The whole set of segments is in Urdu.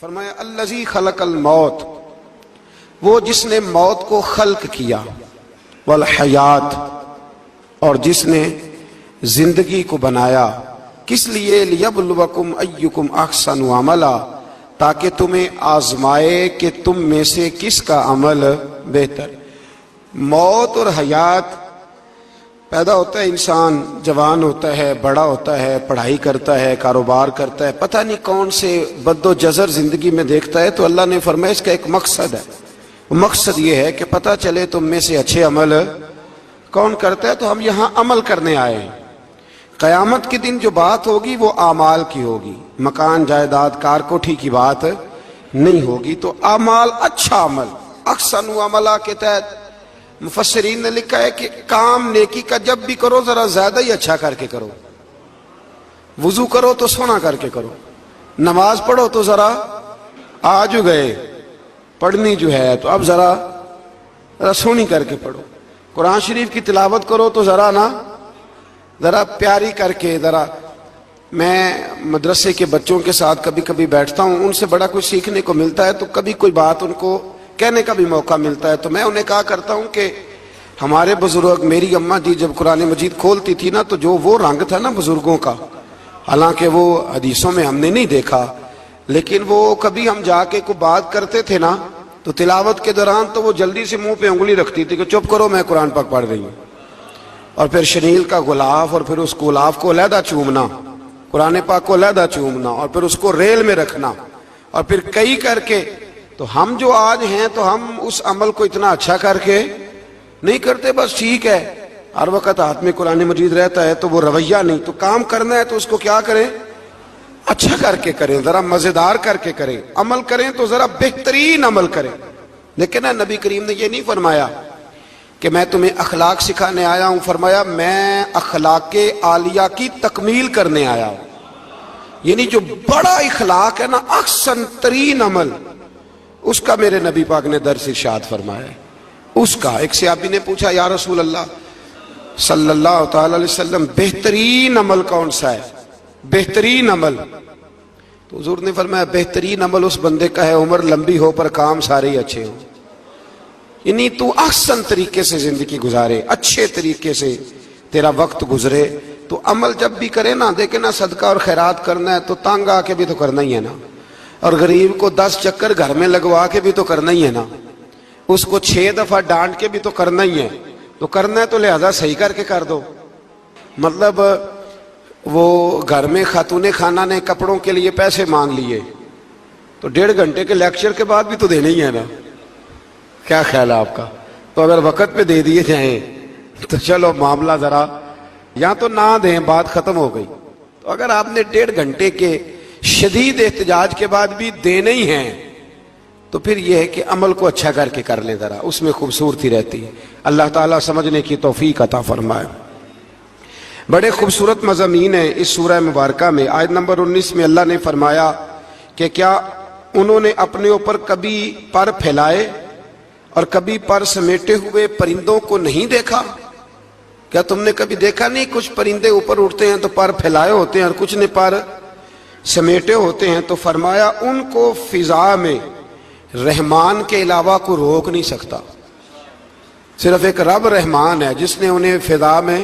فرمایا الذی خلق الموت، وہ جس نے موت کو خلق کیا، والحیات، اور جس نے زندگی کو بنایا، کس لیے؟ لیبلوکم ایکم احسن عملا، تاکہ تمہیں آزمائے کہ تم میں سے کس کا عمل بہتر۔ موت اور حیات، پیدا ہوتا ہے انسان، جوان ہوتا ہے، بڑا ہوتا ہے، پڑھائی کرتا ہے، کاروبار کرتا ہے، پتہ نہیں کون سے بد و جزر زندگی میں دیکھتا ہے، تو اللہ نے فرمایا اس کا ایک مقصد ہے۔ مقصد یہ ہے کہ پتہ چلے تم میں سے اچھے عمل کون کرتا ہے۔ تو ہم یہاں عمل کرنے آئے ہیں۔ قیامت کے دن جو بات ہوگی وہ اعمال کی ہوگی، مکان جائیداد کار کوٹھی کی بات نہیں ہوگی۔ تو اعمال، اچھا عمل، احسن عملہ کے تحت مفسرین نے لکھا ہے کہ کام نیکی کا جب بھی کرو ذرا زیادہ ہی اچھا کر کے کرو۔ وضو کرو تو سونا کر کے کرو، نماز پڑھو تو ذرا آج گئے پڑھنی جو ہے تو اب ذرا سونی کر کے پڑھو۔ قرآن شریف کی تلاوت کرو تو ذرا پیاری کر کے۔ میں مدرسے کے بچوں کے ساتھ کبھی کبھی بیٹھتا ہوں، ان سے بڑا کچھ سیکھنے کو ملتا ہے، تو کبھی کوئی بات ان کو کہنے کا بھی موقع ملتا ہے، تو میں انہیں کہا کرتا ہوں کہ ہمارے بزرگ، میری اماں جی جب قرآن مجید کھولتی تھی نا، تو جو وہ رنگ تھا نا بزرگوں کا، حالانکہ وہ حدیثوں میں ہم نے نہیں دیکھا، لیکن وہ کبھی ہم جا کے کوئی بات کرتے تھے نا، تو تلاوت کے دوران تو وہ جلدی سے منہ پہ انگلی رکھتی تھی کہ چپ کرو میں قرآن پاک پڑھ رہی ہوں، اور پھر شنیل کا غلاف، اور پھر اس غلاف کو علیحدہ چومنا، قرآن پاک کو علیحدہ چومنا، اور پھر اس کو ریل میں رکھنا، اور پھر کئی کر کے۔ تو ہم جو آج ہیں تو ہم اس عمل کو اتنا اچھا کر کے نہیں کرتے، بس ٹھیک ہے ہر وقت ہاتھ میں قرآن مجید رہتا ہے تو وہ رویہ نہیں۔ تو کام کرنا ہے تو اس کو کیا کریں؟ اچھا کر کے کریں، ذرا مزیدار کر کے کریں۔ عمل کریں تو ذرا بہترین عمل کریں۔ لیکن نبی کریم نے یہ نہیں فرمایا کہ میں تمہیں اخلاق سکھانے آیا ہوں، فرمایا میں اخلاق عالیہ کی تکمیل کرنے آیا ہوں۔ یعنی جو بڑا اخلاق ہے نا، احسن ترین عمل، اس کا میرے نبی پاک نے درس ارشاد فرمایا ہے۔ اس کا ایک صحابی نے پوچھا یا رسول اللہ صلی اللہ تعالی علیہ وسلم، بہترین عمل کون سا ہے؟ بہترین عمل؟ تو حضور نے فرمایا بہترین عمل اس بندے کا ہے عمر لمبی ہو پر کام سارے ہی اچھے ہوں۔ یعنی تو احسن طریقے سے زندگی گزارے، اچھے طریقے سے تیرا وقت گزرے۔ تو عمل جب بھی کرے نا، دیکھے نا، صدقہ اور خیرات کرنا ہے تو تانگ آ کے بھی تو کرنا ہی ہے نا، اور غریب کو 10 چکر گھر میں لگوا کے بھی تو کرنا ہی ہے نا، اس کو 6 دفعہ ڈانٹ کے بھی تو کرنا ہی ہے۔ تو کرنا ہے تو لہذا صحیح کر کے کر دو۔ مطلب وہ گھر میں خاتون خانہ نے کپڑوں کے لیے پیسے مانگ لیے تو 1.5 گھنٹے کے لیکچر کے بعد بھی تو دینے ہی ہے نا، کیا خیال ہے آپ کا؟ تو اگر وقت پہ دے دیے جائیں تو چلو معاملہ ذرا، یا تو نہ دیں، بات ختم ہو گئی۔ تو اگر آپ نے 1.5 گھنٹے کے شدید احتجاج کے بعد بھی دینے ہی ہیں تو پھر یہ ہے کہ عمل کو اچھا کر کے کر لیں، ذرا اس میں خوبصورتی رہتی ہے۔ اللہ تعالیٰ سمجھنے کی توفیق عطا فرمائے۔ بڑے خوبصورت مضامین ہیں اس سورہ مبارکہ میں۔ آیت نمبر 19 میں اللہ نے فرمایا کہ کیا انہوں نے اپنے اوپر کبھی پر پھیلائے اور کبھی پر سمیٹے ہوئے پرندوں کو نہیں دیکھا؟ کیا تم نے کبھی دیکھا نہیں کچھ پرندے اوپر اڑتے ہیں تو پر پھیلائے ہوتے ہیں اور کچھ نے پر سمیٹے ہوتے ہیں؟ تو فرمایا ان کو فضا میں رحمان کے علاوہ کو روک نہیں سکتا، صرف ایک رب رحمان ہے جس نے انہیں فضا میں۔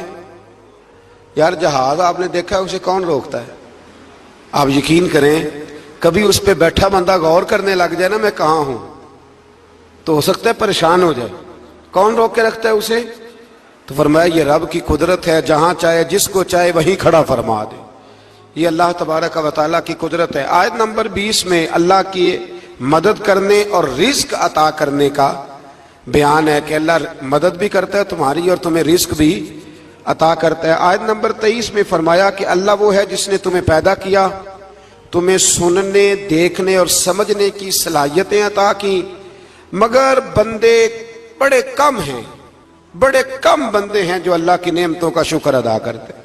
یار جہاز آپ نے دیکھا ہے، اسے کون روکتا ہے؟ آپ یقین کریں کبھی اس پہ بیٹھا بندہ غور کرنے لگ جائے نا میں کہاں ہوں، تو ہو سکتا ہے پریشان ہو جائے۔ کون روک کے رکھتا ہے اسے؟ تو فرمایا یہ رب کی قدرت ہے، جہاں چاہے جس کو چاہے وہیں کھڑا فرما دے۔ یہ اللہ تبارک و تعالیٰ کی قدرت ہے۔ آیت نمبر 20 میں اللہ کی مدد کرنے اور رزق عطا کرنے کا بیان ہے کہ اللہ مدد بھی کرتا ہے تمہاری اور تمہیں رزق بھی عطا کرتا ہے۔ آیت نمبر 23 میں فرمایا کہ اللہ وہ ہے جس نے تمہیں پیدا کیا، تمہیں سننے، دیکھنے اور سمجھنے کی صلاحیتیں عطا کی، مگر بندے بڑے کم ہیں، بڑے کم بندے ہیں جو اللہ کی نعمتوں کا شکر ادا کرتے ہیں۔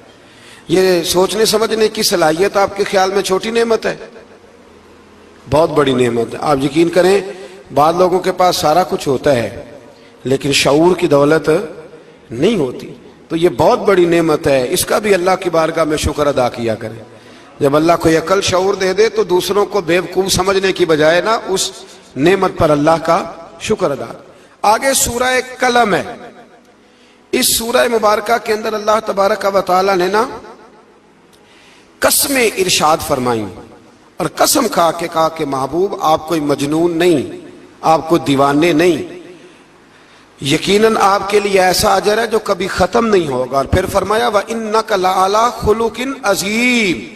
یہ سوچنے سمجھنے کی صلاحیت آپ کے خیال میں چھوٹی نعمت ہے؟ بہت بڑی نعمت ہے۔ آپ یقین کریں بعض لوگوں کے پاس سارا کچھ ہوتا ہے لیکن شعور کی دولت نہیں ہوتی، تو یہ بہت بڑی نعمت ہے، اس کا بھی اللہ کی بارگاہ میں شکر ادا کیا کریں۔ جب اللہ کوئی عقل شعور دے دے تو دوسروں کو بیوقوف سمجھنے کی بجائے نا اس نعمت پر اللہ کا شکر ادا۔ آگے سورہ قلم ہے۔ اس سورہ مبارکہ کے اندر اللہ تبارک و تعالی نے نا قسمیں ارشاد فرمائی اور قسم کھا کے کہا کہ محبوب آپ کوئی مجنون نہیں، آپ کو دیوانے نہیں، یقیناً آپ کے لیے ایسا اجر ہے جو کبھی ختم نہیں ہوگا۔ اور پھر فرمایا وَإِنَّكَ لَعَلَىٰ خُلُقٍ عَظِيمٍ،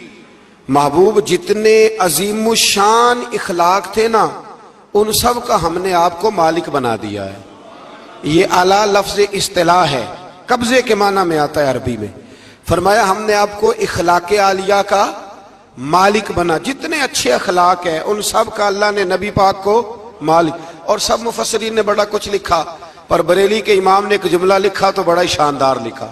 محبوب جتنے عظیم الشان اخلاق تھے نا ان سب کا ہم نے آپ کو مالک بنا دیا ہے۔ یہ اعلیٰ لفظ اصطلاح ہے، قبضے کے معنی میں آتا ہے عربی میں۔ فرمایا ہم نے آپ کو اخلاق عالیہ کا مالک بنا، جتنے اچھے اخلاق ہیں ان سب کا اللہ نے نبی پاک کو مالک۔ اور سب مفسرین نے بڑا کچھ لکھا، پر بریلی کے امام نے ایک جملہ لکھا تو بڑا ہی شاندار لکھا۔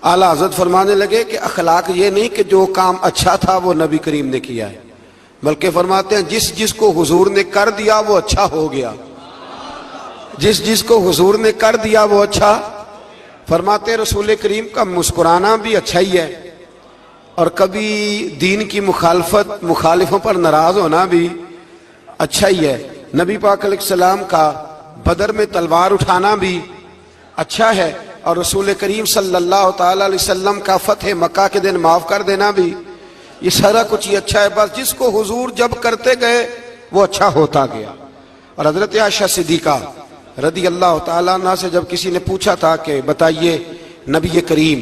اعلیٰ حضرت فرمانے لگے کہ اخلاق یہ نہیں کہ جو کام اچھا تھا وہ نبی کریم نے کیا ہے، بلکہ فرماتے ہیں جس جس کو حضور نے کر دیا وہ اچھا ہو گیا، جس جس کو حضور نے کر دیا وہ اچھا۔ فرماتے ہیں رسول کریم کا مسکرانا بھی اچھا ہی ہے، اور کبھی دین کی مخالفوں پر ناراض ہونا بھی اچھا ہی ہے۔ نبی پاک علیہ السلام کا بدر میں تلوار اٹھانا بھی اچھا ہے، اور رسول کریم صلی اللہ تعالی علیہ وسلم کا فتح مکہ کے دن معاف کر دینا بھی، یہ سارا کچھ ہی اچھا ہے۔ بس جس کو حضور جب کرتے گئے وہ اچھا ہوتا گیا۔ اور حضرت عائشہ صدیقہ رضی اللہ تعالیٰ عنہ سے جب کسی نے پوچھا تھا کہ بتائیے نبی کریم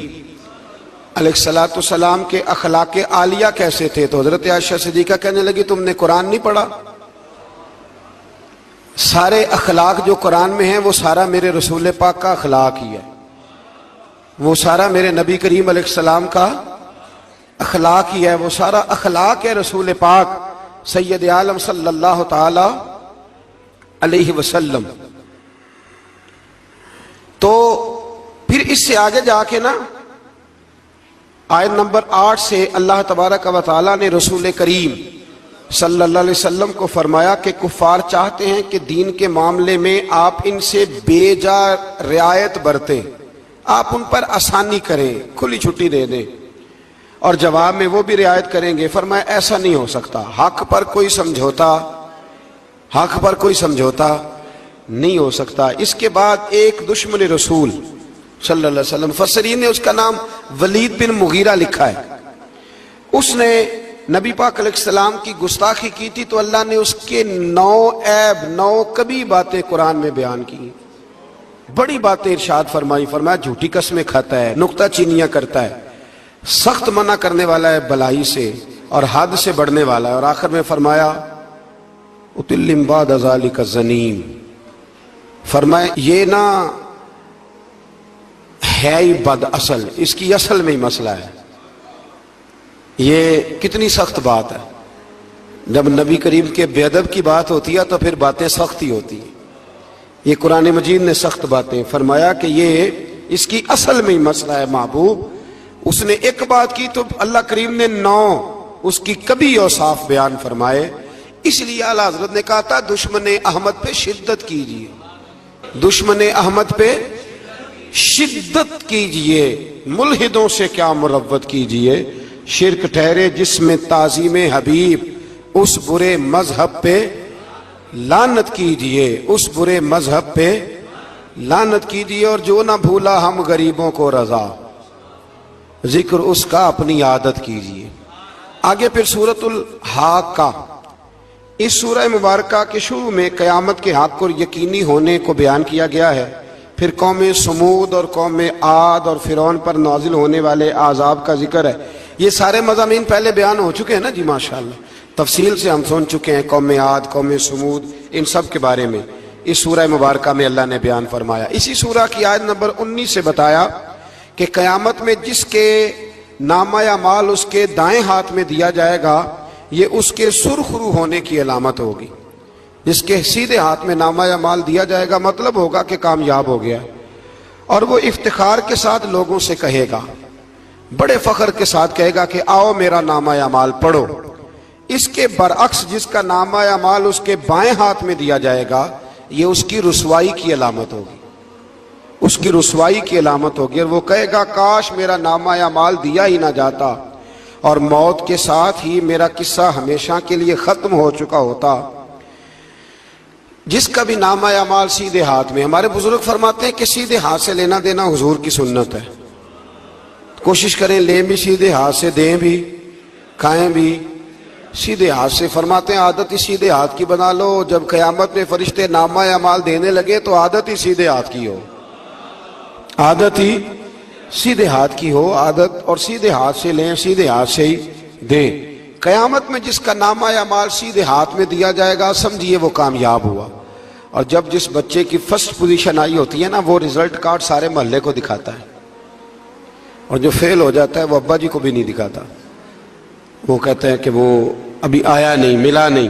علیہ السلام کے اخلاق عالیہ کیسے تھے، تو حضرت عائشہ صدیقہ کہنے لگی تم نے قرآن نہیں پڑھا؟ سارے اخلاق جو قرآن میں ہیں وہ سارا میرے رسول پاک کا اخلاق ہی ہے، وہ سارا میرے نبی کریم علیہ السلام کا اخلاق ہی ہے، وہ سارا اخلاق ہے رسول پاک سید عالم صلی اللہ تعالی علیہ وسلم۔ تو پھر اس سے آگے جا کے نا آیت نمبر 8 سے اللہ تبارک و تعالیٰ نے رسول کریم صلی اللہ علیہ وسلم کو فرمایا کہ کفار چاہتے ہیں کہ دین کے معاملے میں آپ ان سے بے جا رعایت برتیں، آپ ان پر آسانی کریں، کھلی چھٹی دے دیں، اور جواب میں وہ بھی رعایت کریں گے۔ فرمایا ایسا نہیں ہو سکتا، حق پر کوئی سمجھوتا نہیں ہو سکتا۔ اس کے بعد ایک دشمن رسول صلی اللہ علیہ وسلم، مفسرین نے اس کا نام ولید بن مغیرہ لکھا ہے، اس نے نبی پاک علیہ السلام کی گستاخی کی تھی، تو اللہ نے اس کے 9 کبھی باتیں قرآن میں بیان کی، بڑی باتیں ارشاد فرمائی۔ فرمایا جھوٹی قسمیں کھاتا ہے، نکتہ چینیاں کرتا ہے، سخت منع کرنے والا ہے بلائی سے، اور حد سے بڑھنے والا ہے۔ اور آخر میں فرمایا اتلم بعد ذالک الزنیم، فرمایا یہ نہ ہے ہی بد اصل، اس کی اصل میں ہی مسئلہ ہے۔ یہ کتنی سخت بات ہے، جب نبی کریم کے بے ادب کی بات ہوتی ہے تو پھر باتیں سخت ہی ہوتی ہیں۔ یہ قرآن مجید نے سخت باتیں فرمایا کہ یہ اس کی اصل میں ہی مسئلہ ہے محبوب۔ اس نے ایک بات کی تو اللہ کریم نے 9 اس کی کبھی اوصاف بیان فرمائے۔ اس لیے اعلیٰ حضرت نے کہا تھا دشمن احمد پہ شدت کیجئے، دشمن احمد پہ شدت کیجئے، ملحدوں سے کیا مروت کیجئے، شرک ٹھہرے جس میں تعظیم حبیب، اس برے مذہب پہ لعنت کیجئے، اس برے مذہب پہ لعنت کیجئے، اور جو نہ بھولا ہم غریبوں کو رضا، ذکر اس کا اپنی عادت کیجئے۔ آگے پھر سورۃ الحاقہ، اس سورہ مبارکہ کے شروع میں قیامت کے حق اور یقینی ہونے کو بیان کیا گیا ہے، پھر قوم سمود اور قوم عاد اور فرعون پر نازل ہونے والے عذاب کا ذکر ہے۔ یہ سارے مضامین پہلے بیان ہو چکے ہیں نا جی، ماشاءاللہ تفصیل سے ہم سن چکے ہیں، قوم عاد، قوم سمود، ان سب کے بارے میں اس سورہ مبارکہ میں اللہ نے بیان فرمایا۔ اسی سورہ کی آیت نمبر 19 سے بتایا کہ قیامت میں جس کے نامہ اعمال اس کے دائیں ہاتھ میں دیا جائے گا، یہ اس کے سرخ رو ہونے کی علامت ہوگی۔ جس کے سیدھے ہاتھ میں نامہ اعمال دیا جائے گا مطلب ہوگا کہ کامیاب ہو گیا، اور وہ افتخار کے ساتھ لوگوں سے کہے گا، بڑے فخر کے ساتھ کہے گا کہ آؤ میرا نامہ اعمال پڑھو۔ اس کے برعکس جس کا نامہ اعمال اس کے بائیں ہاتھ میں دیا جائے گا، یہ اس کی رسوائی کی علامت ہوگی، اس کی رسوائی کی علامت ہوگی، اور وہ کہے گا کاش میرا نامہ اعمال دیا ہی نہ جاتا، اور موت کے ساتھ ہی میرا قصہ ہمیشہ کے لیے ختم ہو چکا ہوتا، جس کا بھی نامہ اعمال سیدھے ہاتھ میں۔ ہمارے بزرگ فرماتے ہیں کہ سیدھے ہاتھ سے لینا دینا حضور کی سنت ہے، کوشش کریں لیں بھی سیدھے ہاتھ سے، دیں بھی، کھائیں بھی سیدھے ہاتھ سے۔ فرماتے ہیں عادت ہی سیدھے ہاتھ کی بنا لو، جب قیامت میں فرشتے نامہ اعمال دینے لگے تو عادت ہی سیدھے ہاتھ کی ہو، عادت ہی سیدھے ہاتھ کی ہو، عادت، اور سیدھے ہاتھ سے لیں، سیدھے ہاتھ سے ہی دیں۔ قیامت میں جس کا نامہ اعمال سیدھے ہاتھ میں دیا جائے گا سمجھیے وہ کامیاب ہوا۔ اور جب جس بچے کی فرسٹ پوزیشن آئی ہوتی ہے نا، وہ رزلٹ کارڈ سارے محلے کو دکھاتا ہے، اور جو فیل ہو جاتا ہے وہ ابا جی کو بھی نہیں دکھاتا، وہ کہتے ہیں کہ وہ ابھی آیا نہیں، ملا نہیں۔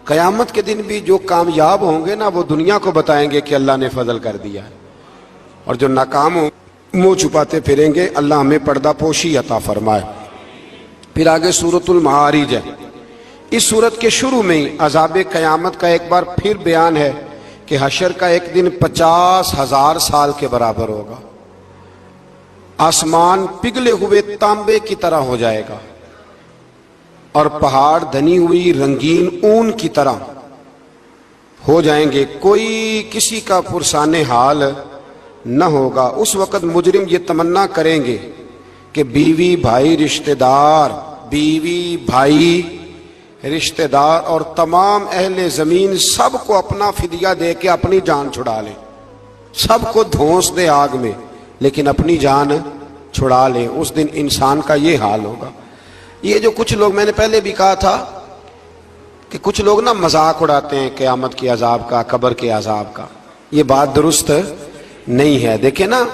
قیامت کے دن بھی جو کامیاب ہوں گے نا وہ دنیا کو بتائیں گے کہ اللہ نے فضل کر دیا ہے، اور جو ناکام ہوں منہ چھپاتے پھریں گے۔ اللہ ہمیں پردہ پوشی عطا فرمائے۔ پھر آگے سورۃ المعارج ہے۔ اس سورت کے شروع میں ہی عذاب قیامت کا ایک بار پھر بیان ہے کہ حشر کا ایک دن 50,000 سال کے برابر ہوگا، آسمان پگھلے ہوئے تانبے کی طرح ہو جائے گا، اور پہاڑ دھنی ہوئی رنگین اون کی طرح ہو جائیں گے، کوئی کسی کا پرسان حال نہ ہوگا۔ اس وقت مجرم یہ تمنا کریں گے کہ بیوی بھائی رشتہ دار، بیوی بھائی رشتہ دار اور تمام اہل زمین سب کو اپنا فدیہ دے کے اپنی جان چھڑا لیں، سب کو دھونس دے آگ میں لیکن اپنی جان چھڑا لیں۔ اس دن انسان کا یہ حال ہوگا۔ یہ جو کچھ لوگ، میں نے پہلے بھی کہا تھا کہ کچھ لوگ نا مذاق اڑاتے ہیں قیامت کے عذاب کا، قبر کے عذاب کا، یہ بات درست نہیں ہے۔ دیکھیں نا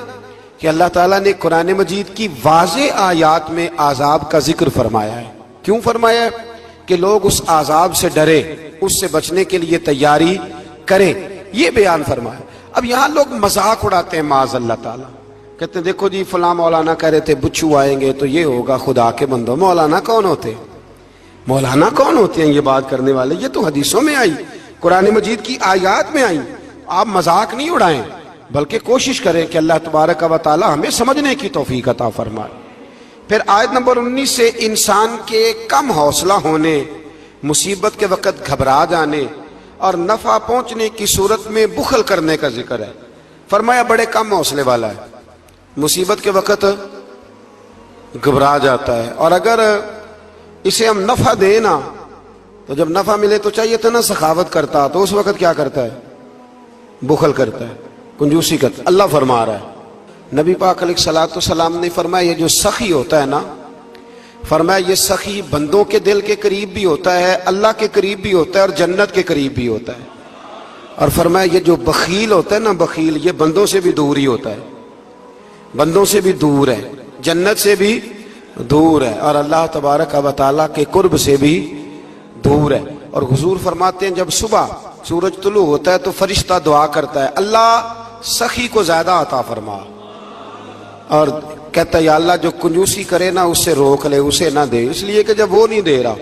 کہ اللہ تعالیٰ نے قرآن مجید کی واضح آیات میں عذاب کا ذکر فرمایا ہے۔ کیوں فرمایا ہے؟ کہ لوگ اس عذاب سے ڈرے، اس سے بچنے کے لیے تیاری کریں، یہ بیان فرمایا۔ اب یہاں لوگ مذاق اڑاتے ہیں معاذ اللہ تعالیٰ، کہتے ہیں دیکھو جی فلاں مولانا کہہ رہے تھے بچھو آئیں گے تو یہ ہوگا۔ خدا کے بندو، مولانا کون ہوتے ہیں؟ مولانا کون ہوتے ہیں یہ بات کرنے والے؟ یہ تو حدیثوں میں آئی، قرآن مجید کی آیات میں آئی۔ آپ مذاق نہیں اڑائیں بلکہ کوشش کریں کہ اللہ تبارک و تعالی ہمیں سمجھنے کی توفیق عطا فرمائے۔ پھر آیت نمبر 19 سے انسان کے کم حوصلہ ہونے، مصیبت کے وقت گھبرا جانے اور نفع پہنچنے کی صورت میں بخل کرنے کا ذکر ہے۔ فرمایا بڑے کم حوصلے والا ہے، مصیبت کے وقت گھبرا جاتا ہے، اور اگر اسے ہم نفع دیں نا تو جب نفع ملے تو چاہیے تھا نا سخاوت کرتا، تو اس وقت کیا کرتا ہے؟ بخل کرتا ہے، کنجوسی کرتا ہے۔ اللہ فرما رہا ہے، نبی پاک علیہ الصلوۃ والسلام نے فرمایا یہ جو سخی ہوتا ہے نا، فرمایا یہ سخی بندوں کے دل کے قریب بھی ہوتا ہے، اللہ کے قریب بھی ہوتا ہے، اور جنت کے قریب بھی ہوتا ہے۔ اور فرمایا یہ جو بخیل ہوتا ہے نا، بخیل، یہ بندوں سے بھی دور ہی ہوتا ہے، بندوں سے بھی دور ہے، جنت سے بھی دور ہے، اور اللہ تبارک و تعالیٰ کے قرب سے بھی دور ہے۔ اور حضور فرماتے ہیں جب صبح سورج طلوع ہوتا ہے تو فرشتہ دعا کرتا ہے اللہ سخی کو زیادہ عطا فرما، اور کہتا ہے یا اللہ جو کنجوسی کرے نا اس سے روک لے، اسے نہ دے، اس لیے کہ جب وہ نہیں دے رہا۔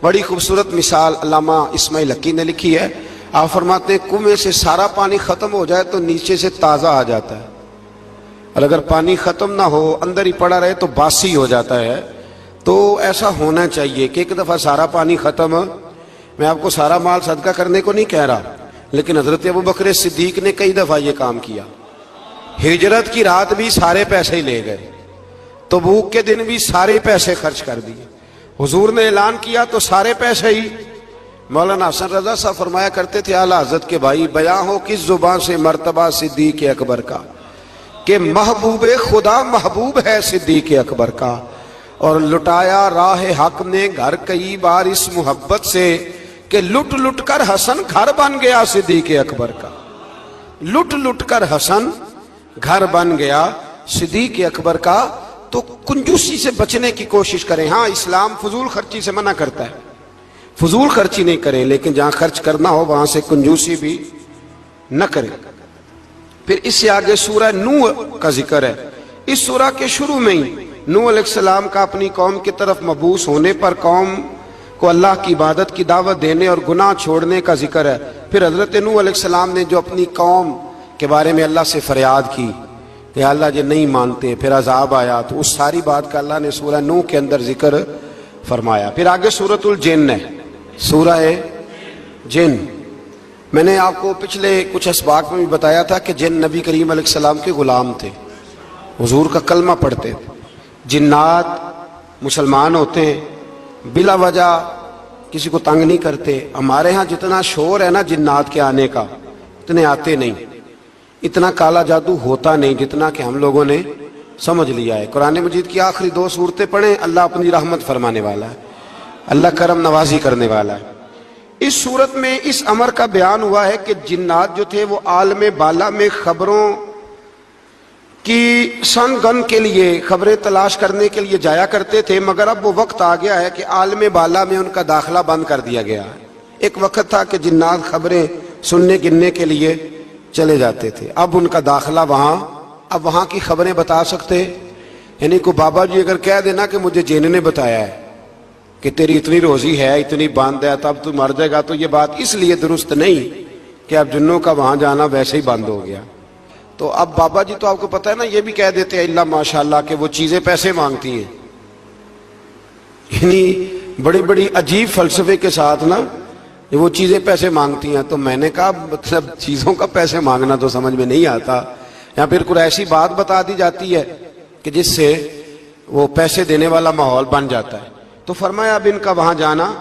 بڑی خوبصورت مثال علامہ اسماعیل حقی نے لکھی ہے۔ آپ فرماتے ہیں کنویں سے سارا پانی ختم ہو جائے تو نیچے سے تازہ آ جاتا ہے، اور اگر پانی ختم نہ ہو اندر ہی پڑا رہے تو باسی ہو جاتا ہے۔ تو ایسا ہونا چاہیے کہ ایک دفعہ سارا پانی ختم، میں آپ کو سارا مال صدقہ کرنے کو نہیں کہہ رہا، لیکن حضرت ابوبکر صدیق نے کئی دفعہ یہ کام کیا۔ ہجرت کی رات بھی سارے پیسے ہی لے گئے، تبوک کے دن بھی سارے پیسے خرچ کر دیے، حضور نے اعلان کیا تو سارے پیسے ہی۔ مولانا حسن رضا صاحب فرمایا کرتے تھے اعلیٰ حضرت کے بھائی، بیاں ہو کس زبان سے مرتبہ صدیق اکبر کا کہ محبوب خدا محبوب ہے صدیق اکبر کا، اور لٹایا راہ حق نے گھر کئی بار اس محبت سے کہ لٹ لٹ کر حسن گھر بن گیا صدیق اکبر کا، لٹ لٹ کر حسن گھر بن گیا صدیق اکبر کا۔ تو کنجوسی سے بچنے کی کوشش کریں۔ ہاں اسلام فضول خرچی سے منع کرتا ہے، فضول خرچی نہیں کریں، لیکن جہاں خرچ کرنا ہو وہاں سے کنجوسی بھی نہ کریں۔ پھر اس سے آگے سورہ نوح کا ذکر ہے۔ اس سورہ کے شروع میں ہی نوح علیہ السلام کا اپنی قوم کی طرف مبعوث ہونے پر قوم کو اللہ کی عبادت کی دعوت دینے اور گناہ چھوڑنے کا ذکر ہے۔ پھر حضرت نوح علیہ السلام نے جو اپنی قوم کے بارے میں اللہ سے فریاد کی کہ اللہ جی نہیں مانتے، پھر عذاب آیا، تو اس ساری بات کا اللہ نے سورہ نوح کے اندر ذکر فرمایا۔ پھر آگے سورۃ الجن ہے، سورہ جن۔ میں نے آپ کو پچھلے کچھ اسباق میں بھی بتایا تھا کہ جن نبی کریم علیہ السلام کے غلام تھے، حضور کا کلمہ پڑھتے تھے۔ جنات مسلمان ہوتے ہیں، بلا وجہ کسی کو تنگ نہیں کرتے۔ ہمارے ہاں جتنا شور ہے نا جنات کے آنے کا، اتنے آتے نہیں، اتنا کالا جادو ہوتا نہیں جتنا کہ ہم لوگوں نے سمجھ لیا ہے۔ قرآن مجید کی آخری 2 سورتیں پڑھیں، اللہ اپنی رحمت فرمانے والا ہے، اللہ کرم نوازی کرنے والا ہے۔ اس صورت میں اس امر کا بیان ہوا ہے کہ جنات جو تھے وہ عالم بالا میں خبروں کی سن گن کے لیے، خبریں تلاش کرنے کے لیے جایا کرتے تھے، مگر اب وہ وقت آ گیا ہے کہ عالم بالا میں ان کا داخلہ بند کر دیا گیا ہے۔ ایک وقت تھا کہ جنات خبریں سننے گننے کے لیے چلے جاتے تھے، اب ان کا داخلہ اب وہاں کی خبریں بتا سکتے، یعنی کو بابا جی اگر کہہ دینا کہ مجھے جن نے بتایا ہے کہ تیری اتنی روزی ہے، اتنی باندھ ہے، تب تو مر جائے گا، تو یہ بات اس لیے درست نہیں کہ اب جنوں کا وہاں جانا ویسے ہی بند ہو گیا۔ تو اب بابا جی تو آپ کو پتہ ہے نا، یہ بھی کہہ دیتے ہیں اللہ ماشاءاللہ کہ وہ چیزیں پیسے مانگتی ہیں، یعنی بڑی بڑی عجیب فلسفے کے ساتھ نا وہ چیزیں پیسے مانگتی ہیں۔ تو میں نے کہا مطلب چیزوں کا پیسے مانگنا تو سمجھ میں نہیں آتا، یا پھر کوئی ایسی بات بتا دی جاتی ہے کہ جس سے وہ پیسے دینے والا ماحول بن جاتا ہے۔ تو فرمایا اب ان کا وہاں جانا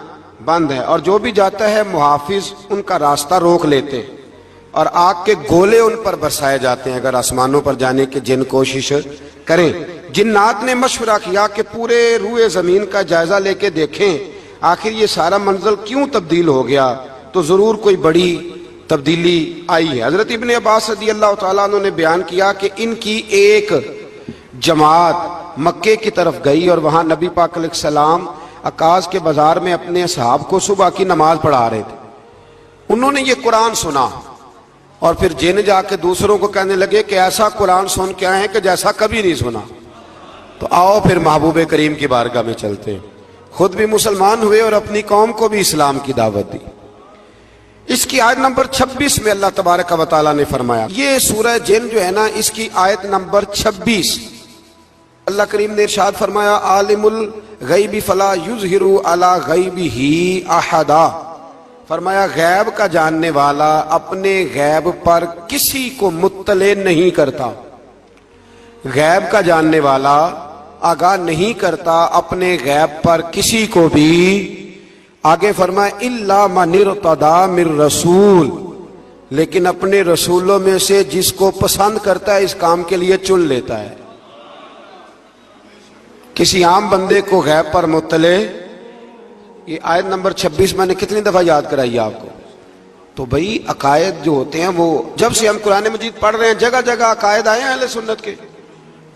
بند ہے، اور جو بھی جاتا ہے محافظ ان کا راستہ روک لیتے ہیں، اور آگ کے گولے ان پر برسائے جاتے ہیں اگر آسمانوں پر جانے کے جن کوشش کریں۔ جنات نے مشورہ کیا کہ پورے روئے زمین کا جائزہ لے کے دیکھیں آخر یہ سارا منزل کیوں تبدیل ہو گیا، تو ضرور کوئی بڑی تبدیلی آئی ہے۔ حضرت ابن عباس رضی اللہ تعالیٰ عنہ نے بیان کیا کہ ان کی ایک جماعت مکے کی طرف گئی، اور وہاں نبی پاک علیہ السلام عکاظ کے بازار میں اپنے اصحاب کو صبح کی نماز پڑھا رہے تھے۔ انہوں نے یہ قرآن سنا، اور پھر جن جا کے دوسروں کو کہنے لگے کہ ایسا قرآن سن کے آئے ہیں کہ جیسا کبھی نہیں سنا۔ تو آؤ پھر محبوب کریم کی بارگاہ میں چلتے ہیں، خود بھی مسلمان ہوئے اور اپنی قوم کو بھی اسلام کی دعوت دی۔ اس کی آیت نمبر 26 میں اللہ تبارک و تعالیٰ نے فرمایا، یہ سورہ جن جو ہے نا، اس کی آیت نمبر 26، اللہ کریم نے ارشاد فرمایا عالم الغیب فلا یظہر علی غیبہ احدا، فرمایا غیب کا جاننے والا اپنے غیب پر کسی کو مطلع نہیں کرتا، غیب کا جاننے والا آگاہ نہیں کرتا اپنے غیب پر کسی کو بھی۔ آگے فرمایا الا من ارتضی من رسول، لیکن اپنے رسولوں میں سے جس کو پسند کرتا ہے اس کام کے لیے چن لیتا ہے۔ کسی عام بندے کو غیب پر مطلع، یہ آیت نمبر 26 میں نے کتنی دفعہ یاد کرائی آپ کو؟ تو بھئی عقائد جو ہوتے ہیں وہ جب سے ہم قرآن مجید پڑھ رہے ہیں جگہ جگہ عقائد آئے ہیں اہل سنت کے،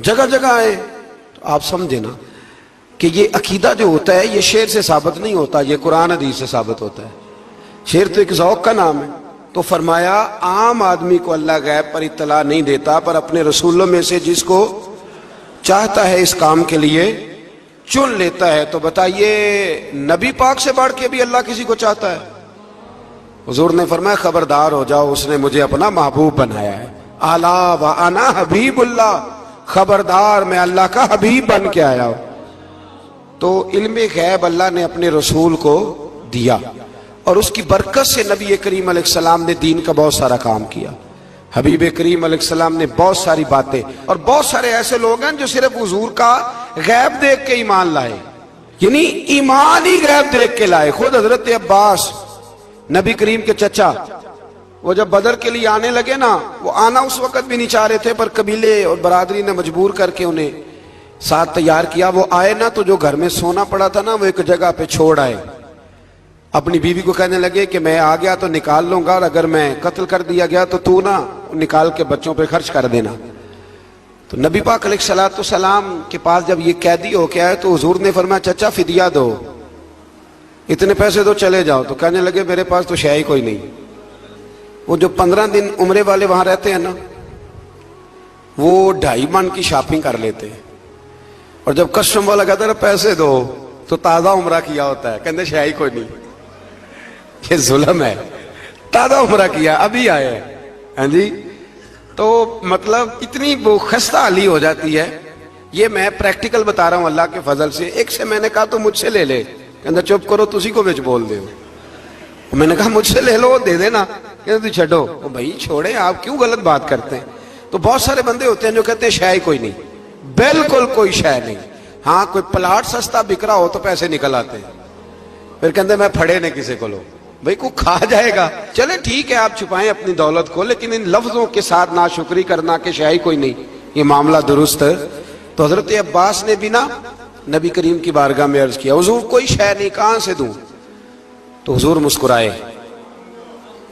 جگہ جگہ آئے، تو آپ سمجھے نا کہ یہ عقیدہ جو ہوتا ہے یہ شعر سے ثابت نہیں ہوتا، یہ قرآن حدیث سے ثابت ہوتا ہے۔ شعر تو ایک ذوق کا نام ہے۔ تو فرمایا عام آدمی کو اللہ غیب پر اطلاع نہیں دیتا، پر اپنے رسولوں میں سے جس کو چاہتا ہے اس کام کے لیے چن لیتا ہے۔ تو بتائیے نبی پاک سے بڑھ کے بھی اللہ کسی کو چاہتا ہے؟ حضور نے فرمایا خبردار ہو جاؤ، اس نے مجھے اپنا محبوب بنایا ہے، الا وانا حبیب اللہ، خبردار میں اللہ کا حبیب بن کے آیا ہوں۔ تو علم غیب اللہ نے اپنے رسول کو دیا، اور اس کی برکت سے نبی کریم علیہ السلام نے دین کا بہت سارا کام کیا۔ حبیب کریم علیہ السلام نے بہت ساری باتیں، اور بہت سارے ایسے لوگ ہیں جو صرف حضور کا غیب دیکھ کے ایمان لائے، یعنی ایمان ہی غیب دیکھ کے لائے۔ خود حضرت عباس نبی کریم کے چچا، وہ جب بدر کے لیے آنے لگے نا، وہ آنا اس وقت بھی نہیں چاہ رہے تھے، پر قبیلے اور برادری نے مجبور کر کے انہیں ساتھ تیار کیا۔ وہ آئے نا تو جو گھر میں سونا پڑا تھا نا وہ ایک جگہ پہ چھوڑ آئے، اپنی بیوی کو کہنے لگے کہ میں آ گیا تو نکال لوں گا، اور اگر میں قتل کر دیا گیا تو تو نا نکال کے بچوں پہ خرچ کر دینا۔ تو نبی پاک علیہ السلام کے پاس جب یہ قیدی ہو کے آئے تو حضور نے فرمایا چچا فدیہ دو، اتنے پیسے دو چلے جاؤ۔ تو کہنے لگے میرے پاس تو شے ہی کوئی نہیں۔ وہ جو 15 دن عمرے والے وہاں رہتے ہیں نا، وہ 2.5 من کی شاپنگ کر لیتے ہیں، اور جب کسٹم والا کہتا ہے پیسے دو تو تازہ عمرہ کیا ہوتا ہے، کہتے شے ہی کوئی نہیں۔ یہ ظلم ہے، تازہ عمرہ کیا ابھی آئے ہیں، ہاں جی۔ تو مطلب اتنی وہ خستہ حالی ہو جاتی ہے. یہ میں پریکٹیکل بتا رہا ہوں اللہ کے فضل سے. ایک سے میں نے کہا تو مجھ سے لے لے, کہنا چپ کرو تسی کو بچ بول دے. میں نے کہا مجھ سے لے لو دے دینا, کہنا تو چھڈو. بھائی چھوڑیں, آپ کیوں غلط بات کرتے ہیں. تو بہت سارے بندے ہوتے ہیں جو کہتے ہیں شے ہی کوئی نہیں, بالکل کوئی شے نہیں. ہاں کوئی پلاٹ سستا بک رہا ہو تو پیسے نکل آتے ہیں, پھر کہتے میں پھڑے نہیں کسی کو لو. بھائی کو کھا جائے گا, چلے ٹھیک ہے آپ چھپائیں اپنی دولت کو, لیکن ان لفظوں کے ساتھ ناشکری کرنا کہ شے ہی کوئی نہیں, یہ معاملہ درست ہے. تو حضرت عباس نے بھی نا نبی کریم کی بارگاہ میں عرض کیا, حضور کوئی شے نہیں, کہاں سے دوں. تو حضور مسکرائے.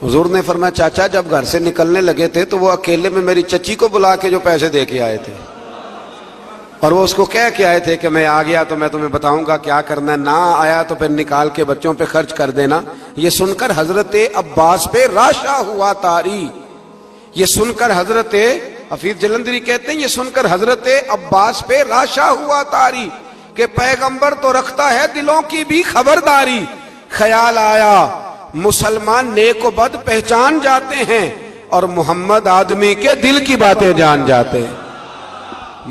حضور نے فرمایا چاچا جب گھر سے نکلنے لگے تھے تو وہ اکیلے میں میری چچی کو بلا کے جو پیسے دے کے آئے تھے, اور وہ اس کو کہہ کے آئے تھے کہ میں آ گیا تو میں تمہیں بتاؤں گا کیا کرنا ہے, نہ آیا تو پھر نکال کے بچوں پہ خرچ کر دینا. یہ سن کر حضرت عباس پہ راشا ہوا طاری. یہ سن کر حضرت حفیظ جلندری کہتے ہیں یہ سن کر حضرت عباس پہ راشا ہوا طاری کہ پیغمبر تو رکھتا ہے دلوں کی بھی خبرداری. خیال آیا مسلمان نیک و بد پہچان جاتے ہیں اور محمد آدمی کے دل کی باتیں جان جاتے ہیں.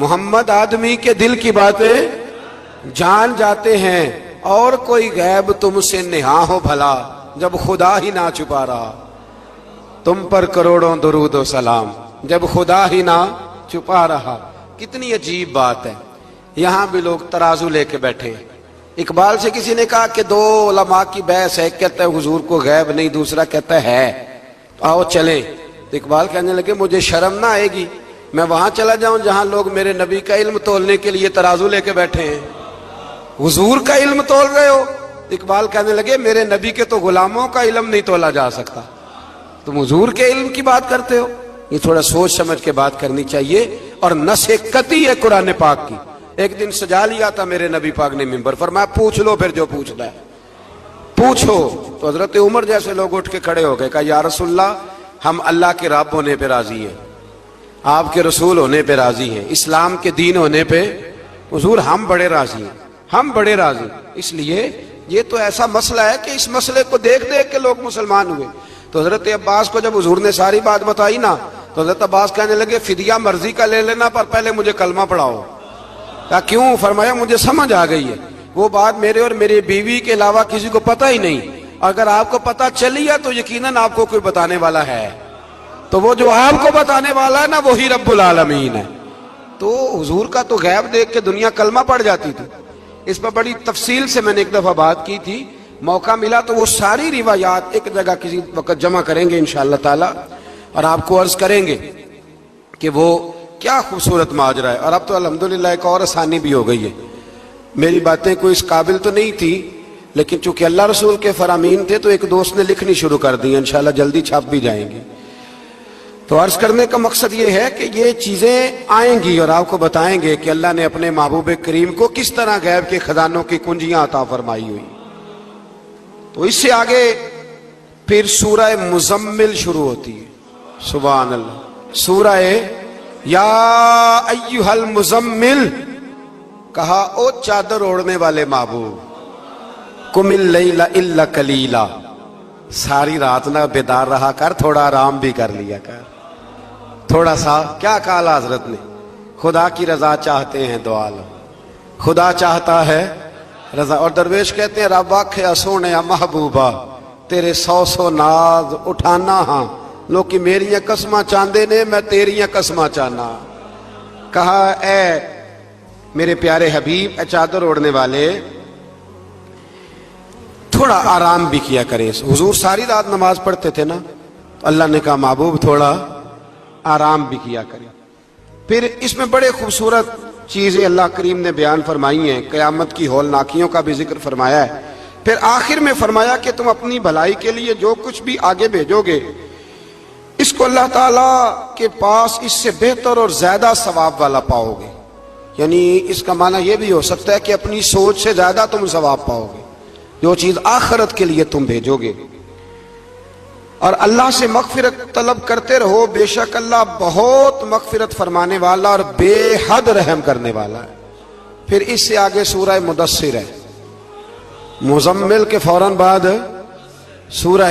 محمد آدمی کے دل کی باتیں جان جاتے ہیں, اور کوئی غیب تم سے نہا ہو بھلا جب خدا ہی نہ چھپا رہا. تم پر کروڑوں درود و سلام جب خدا ہی نہ چھپا رہا. کتنی عجیب بات ہے. یہاں بھی لوگ ترازو لے کے بیٹھے ہیں. اقبال سے کسی نے کہا کہ دو علماء کی بحث ہے, کہتا ہے حضور کو غیب نہیں, دوسرا کہتا ہے تو آؤ چلیں. تو اقبال کہنے لگے مجھے شرم نہ آئے گی میں وہاں چلا جاؤں جہاں لوگ میرے نبی کا علم تولنے کے لیے ترازو لے کے بیٹھے ہیں, حضور کا علم تول رہے ہو. اقبال کہنے لگے میرے نبی کے تو غلاموں کا علم نہیں تولا جا سکتا, تم حضور کے علم کی بات کرتے ہو. یہ تھوڑا سوچ سمجھ کے بات کرنی چاہیے. اور نص قطعی ہے قرآن پاک کی. ایک دن سجا لیا تھا میرے نبی پاک نے ممبر, فرمایا پوچھ لو پھر جو پوچھنا ہے پوچھو. تو حضرت عمر جیسے لوگ اٹھ کے کھڑے ہو گئے, کہا یا رسول اللہ ہم اللہ کے رب ہونے پہ راضی ہیں, آپ کے رسول ہونے پہ راضی ہیں, اسلام کے دین ہونے پہ حضور ہم بڑے راضی ہیں, ہم بڑے راضی. اس لیے یہ تو ایسا مسئلہ ہے کہ اس مسئلے کو دیکھ دیکھ کے لوگ مسلمان ہوئے. تو حضرت عباس کو جب حضور نے ساری بات بتائی نا تو حضرت عباس کہنے لگے فدیہ مرضی کا لے لینا پر پہلے مجھے کلمہ پڑھاؤ. کہا کیوں؟ فرمایا مجھے سمجھ آ گئی ہے وہ بات میرے اور میری بیوی کے علاوہ کسی کو پتہ ہی نہیں, اگر آپ کو پتہ چلی ہے تو یقیناً آپ کو کوئی بتانے والا ہے, تو وہ جو آپ کو بتانے والا ہے نا وہی رب العالمین ہے. تو حضور کا تو غیب دیکھ کے دنیا کلمہ پڑھ جاتی تھی. اس پر بڑی تفصیل سے میں نے ایک دفعہ بات کی تھی, موقع ملا تو وہ ساری روایات ایک جگہ کسی وقت جمع کریں گے انشاءاللہ تعالی, اور آپ کو عرض کریں گے کہ وہ کیا خوبصورت ماجرا ہے. اور اب تو الحمدللہ ایک اور آسانی بھی ہو گئی ہے. میری باتیں کوئی اس قابل تو نہیں تھی, لیکن چونکہ اللہ رسول کے فرامین تھے تو ایک دوست نے لکھنی شروع کر دی, انشاءاللہ جلدی چھاپ بھی جائیں گی. تو عرض کرنے کا مقصد یہ ہے کہ یہ چیزیں آئیں گی اور آپ کو بتائیں گے کہ اللہ نے اپنے محبوب کریم کو کس طرح غیب کے خزانوں کی کنجیاں عطا فرمائی ہوئی. تو اس سے آگے پھر سورہ مزمل شروع ہوتی ہے. سبحان اللہ. سورہ یا ایھا المزمل, کہا او چادر اوڑھنے والے محبوب, قم اللیل الا قلیلا, ساری رات نہ بیدار رہا کر, تھوڑا آرام بھی کر لیا کر, تھوڑا سا. کیا کہا حضرت نے؟ خدا کی رضا چاہتے ہیں دعا لو, خدا چاہتا ہے رضا. اور درویش کہتے ہیں رب آکھیا سونے محبوبہ تیرے 100 ناز اٹھانا ہاں, لوکی میریاں قسماں چاندے نے میں تیریاں قسماں چاہنا. کہا اے میرے پیارے حبیب, اے چادر اوڑھنے والے, تھوڑا آرام بھی کیا کریں. حضور ساری رات نماز پڑھتے تھے نا, تو اللہ نے کہا محبوب تھوڑا آرام بھی کیا کریں. پھر اس میں بڑے خوبصورت چیزیں اللہ کریم نے بیان فرمائی ہیں, قیامت کی ہولناکیوں کا بھی ذکر فرمایا ہے. پھر آخر میں فرمایا کہ تم اپنی بھلائی کے لیے جو کچھ بھی آگے بھیجو گے اس کو اللہ تعالیٰ کے پاس اس سے بہتر اور زیادہ ثواب والا پاؤ گے. یعنی اس کا معنی یہ بھی ہو سکتا ہے کہ اپنی سوچ سے زیادہ تم ثواب پاؤ گے جو چیز آخرت کے لیے تم بھیجو گے. اور اللہ سے مغفرت طلب کرتے رہو, بے شک اللہ بہت مغفرت فرمانے والا اور بے حد رحم کرنے والا ہے. پھر اس سے آگے سورہ مدثر ہے. مزمل کے فوراً بعد سورہ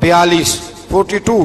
42 42,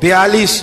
42,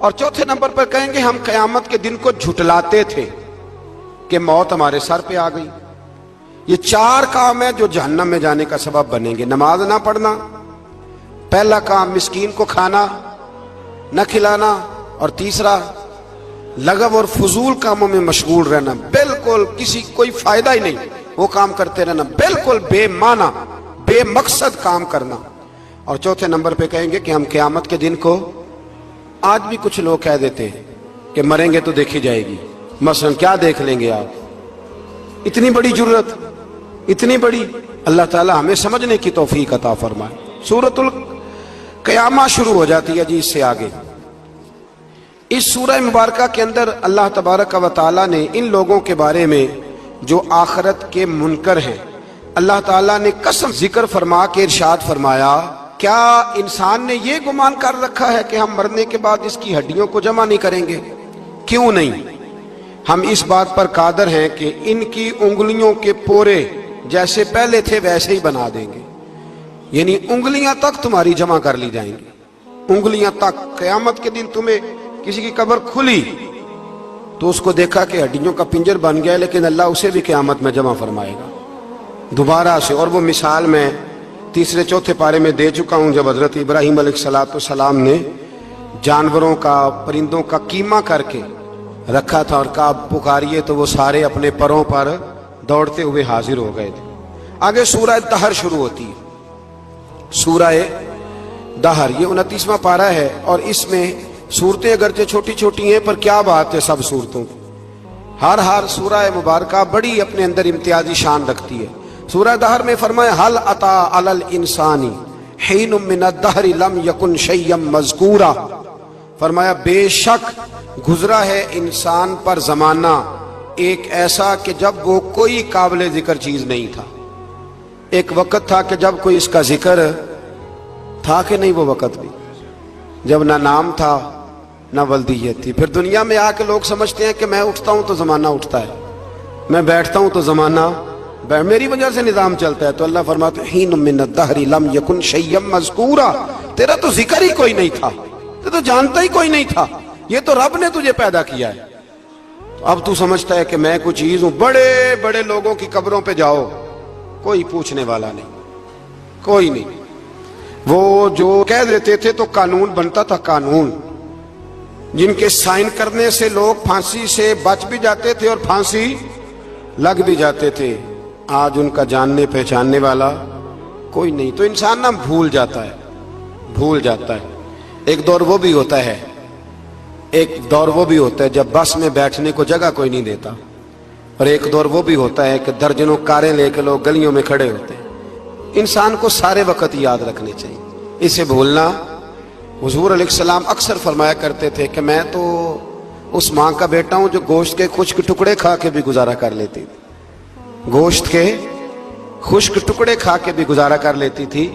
اور چوتھے نمبر پر کہیں گے ہم قیامت کے دن کو جھٹلاتے تھے کہ موت ہمارے سر پہ آ گئی۔ یہ 4 کام ہیں جو جہنم میں جانے کا سبب بنیں گے۔ نماز نہ پڑھنا، پہلا کام مسکین کو کھانا نہ کھلانا، اور تیسرا لغو اور فضول کاموں میں مشغول رہنا، بالکل کوئی فائدہ ہی نہیں وہ کام کرتے رہنا، بالکل بے معنی بے مقصد کام کرنا۔ اور چوتھے نمبر پہ کہیں گے کہ ہم قیامت کے دن کو، آج بھی کچھ لوگ کہہ دیتے ہیں کہ مریں گے تو دیکھی جائے گی، مثلا کیا دیکھ لیں گے آپ؟ اتنی بڑی جرت، اتنی بڑی، اللہ تعالی ہمیں سمجھنے کی توفیق عطا فرمائے۔ سورۃ القیامہ شروع ہو جاتی ہے جی اس سے آگے۔ اس سورہ مبارکہ کے اندر اللہ تبارک و تعالی نے ان لوگوں کے بارے میں جو آخرت کے منکر ہیں، اللہ تعالیٰ نے قسم ذکر فرما کے ارشاد فرمایا، کیا انسان نے یہ گمان کر رکھا ہے کہ ہم مرنے کے بعد اس کی ہڈیوں کو جمع نہیں کریں گے؟ کیوں نہیں؟ ہم اس بات پر قادر ہیں کہ ان کی انگلیوں کے پورے جیسے پہلے تھے ویسے ہی بنا دیں گے، یعنی انگلیاں تک تمہاری جمع کر لی جائیں گی، انگلیاں تک۔ قیامت کے دن تمہیں کسی کی قبر کھلی تو اس کو دیکھا کہ ہڈیوں کا پنجر بن گیا، لیکن اللہ اسے بھی قیامت میں جمع فرمائے گا دوبارہ سے۔ اور وہ مثال میں 3 4 پارے میں دے چکا ہوں، جب حضرت ابراہیم علیہ السلام نے جانوروں کا، پرندوں کا قیمہ کر کے رکھا تھا اور کہا پکاریے، تو وہ سارے اپنے پروں پر دوڑتے ہوئے حاضر ہو گئے تھے۔ آگے سورہ دہر شروع ہوتی ہے، سورہ دہر، یہ 29واں پارہ ہے، اور اس میں صورتیں اگرچہ چھوٹی چھوٹی ہیں پر کیا بات ہے سب صورتوں کی۔ ہر سورہ مبارکہ بڑی اپنے اندر امتیازی شان رکھتی ہے۔ سورہ دہر میں فرمایا حل اتی علی الانسان حین من الدہر لم یکن شیئا مذکورا، فرمایا بے شک گزرا ہے انسان پر زمانہ ایک ایسا کہ جب وہ کوئی قابل ذکر چیز نہیں تھا۔ ایک وقت تھا کہ جب کوئی اس کا ذکر تھا کہ نہیں، وہ وقت بھی جب نہ نام تھا نہ ولدیت تھی۔ پھر دنیا میں آ کے لوگ سمجھتے ہیں کہ میں اٹھتا ہوں تو زمانہ اٹھتا ہے، میں بیٹھتا ہوں تو زمانہ میری وجہ سے نظام چلتا ہے۔ تو اللہ فرماتا ہے حین من الدہر لم یکن شیئا مذکورا، تیرا تو ذکر ہی کوئی نہیں تھا، تو جانتا ہی کوئی نہیں تھا، یہ تو رب نے تجھے پیدا کیا ہے۔ اب تو سمجھتا ہے کہ میں کوئی چیز ہوں۔ بڑے بڑے لوگوں کی قبروں پہ جاؤ، کوئی پوچھنے والا نہیں، کوئی نہیں۔ وہ جو کہہ دیتے تھے تو قانون بنتا تھا، قانون جن کے سائن کرنے سے لوگ پھانسی سے بچ بھی جاتے تھے اور پھانسی لگ بھی جاتے تھے۔ آج ان کا جاننے پہچاننے والا کوئی نہیں، تو انسان نہ بھول جاتا ہے۔ ایک دور وہ بھی ہوتا ہے جب بس میں بیٹھنے کو جگہ کوئی نہیں دیتا، اور ایک دور وہ بھی ہوتا ہے کہ درجنوں کاریں لے کے لوگ گلیوں میں کھڑے ہوتے ہیں۔ انسان کو سارے وقت یاد رکھنے چاہیے، اسے بھولنا۔ حضور علیہ السلام اکثر فرمایا کرتے تھے کہ میں تو اس ماں کا بیٹا ہوں جو گوشت کے خشک ٹکڑے کھا کے بھی گزارا کر لیتی تھی، گوشت کے خشک ٹکڑے کھا کے بھی گزارا کر لیتی تھی۔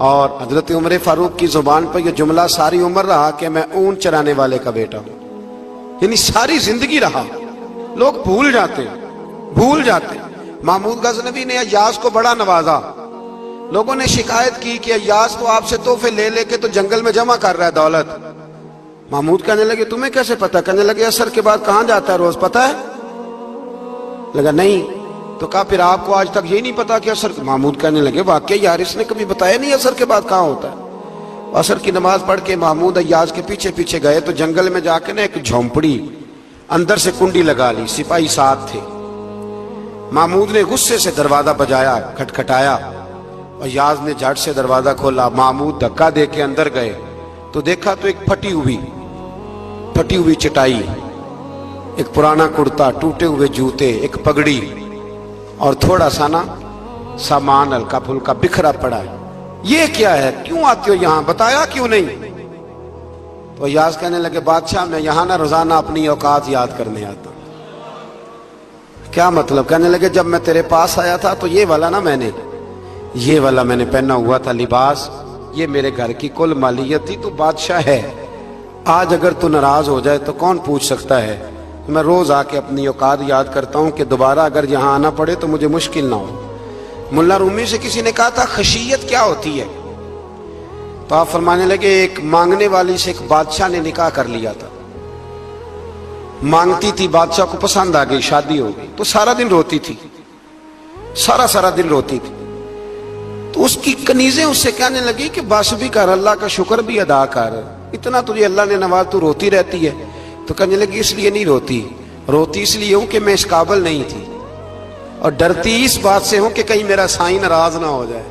اور حضرت عمر فاروق کی زبان پر یہ جملہ ساری عمر رہا کہ میں اونٹ چرانے والے کا بیٹا ہوں، یعنی ساری زندگی رہا۔ لوگ بھول جاتے۔ محمود غزنوی نے ایاز کو بڑا نوازا، لوگوں نے شکایت کی کہ ایاز تو آپ سے تحفے لے لے کے تو جنگل میں جمع کر رہا ہے دولت۔ محمود کہنے لگے تمہیں کیسے پتا؟ کہنے لگے عصر کے بعد کہاں جاتا ہے روز، پتا ہے؟ لگا نہیں، تو کہا پھر آپ کو آج تک یہ نہیں پتا کہ عصر؟ محمود کہنے لگے واقعی یار اس نے کبھی بتایا نہیں عصر کے بعد کہاں ہوتا ہے۔ عصر کی نماز پڑھ کے محمود ایاز کے پیچھے پیچھے گئے تو جنگل میں جا کے نا ایک جھونپڑی اندر سے کنڈی لگا لی، سپاہی ساتھ تھے۔ محمود نے غصے سے دروازہ بجایا، کھٹکھٹایا، اور ایاز نے جھٹ سے دروازہ کھولا۔ محمود دھکا دے کے اندر گئے تو دیکھا تو ایک پھٹی ہوئی چٹائی، ایک پرانا کرتا، ٹوٹے ہوئے جوتے، ایک پگڑی اور تھوڑا سا نا سامان ہلکا پھلکا بکھرا پڑا ہے۔ یہ کیا ہے؟ کیوں آتے ہو یہاں؟ بتایا کیوں نہیں؟ تو ایاز کہنے لگے بادشاہ میں یہاں نا روزانہ اپنی اوقات یاد کرنے آتا۔ کیا مطلب؟ کہنے لگے جب میں تیرے پاس آیا تھا تو یہ والا میں نے پہنا ہوا تھا لباس، یہ میرے گھر کی کل مالیت تھی، تو بادشاہ ہے، آج اگر تو ناراض ہو جائے تو کون پوچھ سکتا ہے؟ میں روز آ کے اپنی اوقات یاد کرتا ہوں کہ دوبارہ اگر یہاں آنا پڑے تو مجھے مشکل نہ ہو۔ ملا رومی سے کسی نے کہا تھا خشیت کیا ہوتی ہے؟ تو آپ فرمانے لگے ایک مانگنے والی سے ایک بادشاہ نے نکاح کر لیا تھا، مانگتی تھی، بادشاہ کو پسند آ گئی، شادی ہو گئی، تو سارا دن روتی تھی، سارا دن روتی تھی۔ تو اس کی کنیزیں اس سے کہنے لگی کہ بس بھی کر، اللہ کا شکر بھی ادا کر، اتنا تجھے اللہ نے نواز، تو روتی رہتی ہے۔ تو کہنے لگی اس لیے نہیں روتی، روتی اس لیے ہوں کہ میں اس قابل نہیں تھی، اور ڈرتی اس بات سے ہوں کہ کہیں میرا سائیں ناراض نہ ہو جائے۔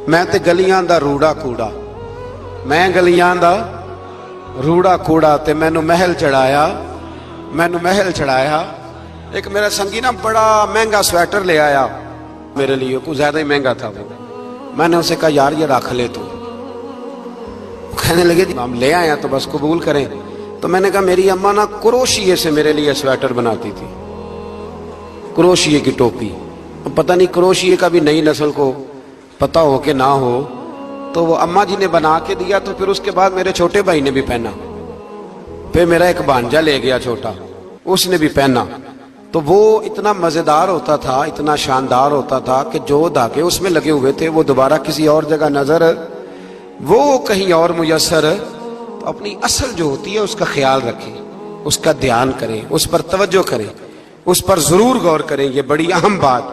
میں تے گلیاں دا روڑا کوڑا، میں گلیاں دا روڑا کوڑا، تے مینوں محل چڑھایا، مینوں محل چڑھایا۔ ایک میرا سنگی نا بڑا مہنگا سویٹر لے آیا میرے لیے، کچھ زیادہ ہی مہنگا تھا وہ۔ میں نے اسے کہا یار یہ رکھ لے تو۔ کہنے لگے ہم لے آئے تو بس قبول کریں۔ تو میں نے کہا میری اماں نا کروشیے سے میرے لیے سویٹر بناتی تھی، کروشیے کی ٹوپی۔ پتہ نہیں کروشیے کا بھی نئی نسل کو پتہ ہو کہ نہ ہو، تو وہ اماں جی نے بنا کے دیا، تو پھر اس کے بعد میرے چھوٹے بھائی نے بھی پہنا، پھر میرا ایک بھانجا لے گیا چھوٹا، اس نے بھی پہنا۔ تو وہ اتنا مزیدار ہوتا تھا، اتنا شاندار ہوتا تھا کہ جو دھاگے اس میں لگے ہوئے تھے وہ دوبارہ کسی اور جگہ نظر، وہ کہیں اور میسر۔ تو اپنی اصل جو ہوتی ہے اس کا خیال رکھیں، اس کا دھیان کریں، اس پر توجہ کریں، اس پر ضرور غور کریں، یہ بڑی اہم بات۔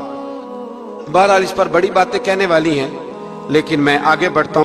بہرحال اس پر بڑی باتیں کہنے والی ہیں، لیکن میں آگے بڑھتا ہوں۔